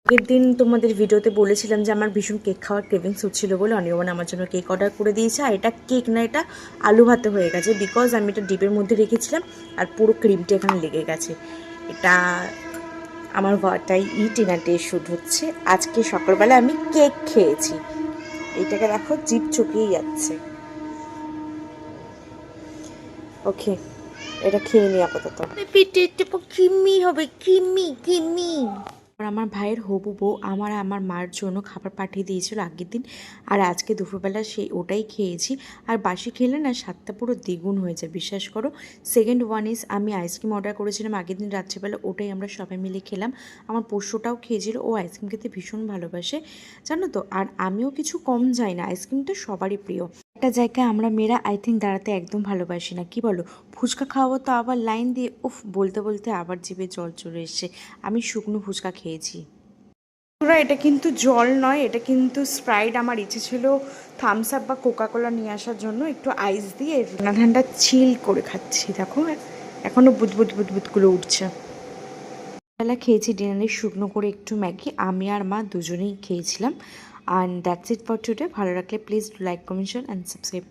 আগের দিন তোমাদের ভিডিওতে বলেছিলাম যে আমার ভীষণ কেক খাওয়ার ক্রেভিংস হচ্ছিলো বলে অনিয়ন আমার জন্য কেক অর্ডার করে দিয়েছে। আর এটা কেক না, এটা আলু ভাতে হয়ে গেছে, বিকজ আমি এটা ডিপের মধ্যে রেখেছিলাম আর পুরো ক্রিমটা এখানে লেগে গেছে। এটা আমার ওয়াটাই ডিনার ডে শুট হচ্ছে। আজকে সকালবেলা আমি কেক খেয়েছি, এইটাকে দেখো জিভ চুকিয়ে যাচ্ছে। ওকে, এটা খেয়ে নি আপাতত। পেটে কিমি হবে, কিমি কিমি। আমার ভাইয়ের হবু বউ আমার মার জন্য খাবার পাঠিয়ে দিয়েছিল আগের দিন, আর আজকে দুপুরবেলা ওটাই খেয়েছি। আর বাসি খেলে না স্বাদটা পুরো দ্বিগুণ হয়ে যায়, বিশ্বাস করো। সেকেন্ড ওয়ান ইজ, আমি আইসক্রিম অর্ডার করেছিলাম আগের দিন রাত্রিবেলা, ওটাই আমরা সবাই মিলে খেলাম। আমার পোষ্যটাও খেয়েছিল, ও আইসক্রিম খেতে ভীষণ ভালোবাসে, জানো তো। আর আমিও কিছু কম যাই না, আইসক্রিমটা সবারই প্রিয়। একটা জায়গায় আমরা মেয়েরা আই থিঙ্ক দাঁড়াতে একদম ভালোবাসি না, কি বলো? ফুচকা খাওয়াবো তো আবার লাইন দিয়ে, উফ, বলতে বলতে আবার জিভে জল চলে এসছে। আমি শুকনো ফুচকা খেয়েছি। এটা কিন্তু জল নয়, এটা কিন্তু স্প্রাইট। আমার ইচ্ছে ছিল থামস আপ বা কোকাকোলা নিয়ে আসার জন্য, একটু আইস দিয়ে ঠান্ডা ঠান্ডা চিল করে খাচ্ছি। দেখো এখনও বুদবুদ বুদবুদগুলো উঠছে। বেলা খেয়েছি ডিনারে শুকনো করে একটু ম্যাগি, আমি আর মা দুজনেই খেয়েছিলাম। And that's it for today. ভালো লাগলে please like, comment, share and subscribe.